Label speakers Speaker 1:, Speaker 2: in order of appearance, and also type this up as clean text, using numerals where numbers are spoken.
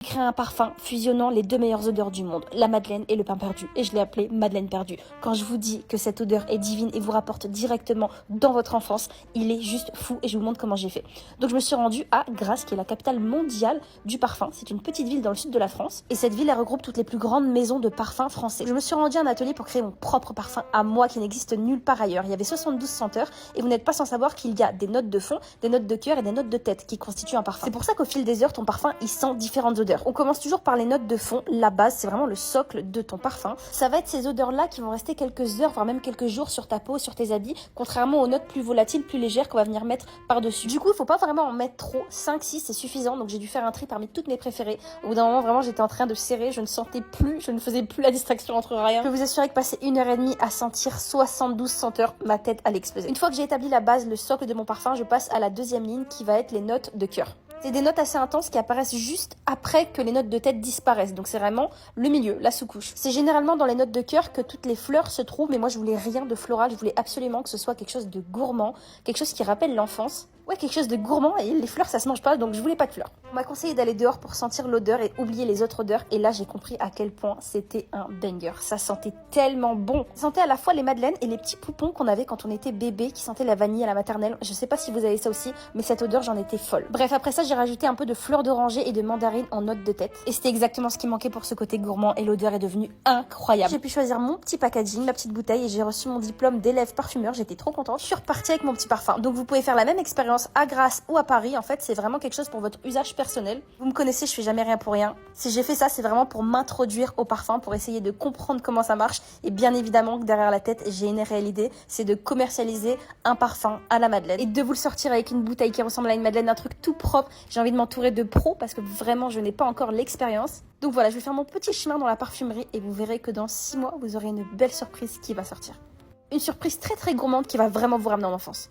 Speaker 1: créé un parfum fusionnant les deux meilleures odeurs du monde, la madeleine et le pain perdu. Et je l'ai appelé Madeleine perdue. Quand je vous dis que cette odeur est divine et vous rapporte directement dans votre enfance, il est juste fou et je vous montre comment j'ai fait. Donc je me suis rendue à Grasse, qui est la capitale mondiale du parfum. C'est une petite ville dans le sud de la France. Et cette ville, elle regroupe toutes les plus grandes maisons de parfums français. Je me suis rendue à un atelier pour créer mon propre parfum à moi qui n'existe nulle part ailleurs. Il y avait 72 senteurs et vous n'êtes pas sans savoir qu'il y a des notes de fond, des notes de cœur et des notes de tête qui constituent un parfum. C'est pour ça qu'au fil des heures, ton parfum, il sent différentes odeurs. On commence toujours par les notes de fond. La base, c'est vraiment le socle de ton parfum. Ça va être ces odeurs-là qui vont rester quelques heures, voire même quelques jours sur ta peau, sur tes habits, contrairement aux notes plus volatiles, plus légères qu'on va venir mettre par-dessus. Du coup, il faut pas vraiment en mettre trop. 5-6, c'est suffisant. Donc j'ai dû faire un tri parmi toutes mes préférées. Au bout d'un moment, vraiment, j'étais en train de serrer. Je ne sentais plus, je ne faisais plus la distraction entre rien. Je peux vous assurer que passer 1h30 à sentir 72 senteurs, ma tête allait exploser. Une fois que j'ai établi la base, le socle de mon parfum, je passe à la deuxième ligne qui va être les notes de cœur. C'est des notes assez intenses qui apparaissent juste après que les notes de tête disparaissent. Donc c'est vraiment le milieu, la sous-couche. C'est généralement dans les notes de cœur que toutes les fleurs se trouvent, mais moi je voulais rien de floral, je voulais absolument que ce soit quelque chose de gourmand, quelque chose qui rappelle l'enfance. Ouais, quelque chose de gourmand, et les fleurs ça se mange pas, donc je voulais pas de fleurs. On m'a conseillé d'aller dehors pour sentir l'odeur et oublier les autres odeurs, et là j'ai compris à quel point c'était un banger. Ça sentait tellement bon. Ça sentait à la fois les madeleines et les petits poupons qu'on avait quand on était bébé, qui sentaient la vanille à la maternelle. Je sais pas si vous avez ça aussi, mais cette odeur j'en étais folle. Bref, après ça j'ai rajouté un peu de fleurs d'oranger et de mandarine en note de tête, et c'était exactement ce qui manquait pour ce côté gourmand, et l'odeur est devenue incroyable. J'ai pu choisir mon petit packaging, la petite bouteille, et j'ai reçu mon diplôme d'élève parfumeur. J'étais trop contente. Je suis repartie avec mon petit parfum. Donc vous pouvez faire la même expérience à Grasse ou à Paris. En fait, c'est vraiment quelque chose pour votre usage personnel. Vous me connaissez, je fais jamais rien pour rien. Si j'ai fait ça, c'est vraiment pour m'introduire au parfum, pour essayer de comprendre comment ça marche. Et bien évidemment que derrière la tête, j'ai une réelle idée, c'est de commercialiser un parfum à la madeleine et de vous le sortir avec une bouteille qui ressemble à une madeleine, un truc tout propre. J'ai envie de m'entourer de pros parce que vraiment, je n'ai pas encore l'expérience. Donc voilà, je vais faire mon petit chemin dans la parfumerie et vous verrez que dans 6 mois, vous aurez une belle surprise qui va sortir. Une surprise très très gourmande qui va vraiment vous ramener en enfance.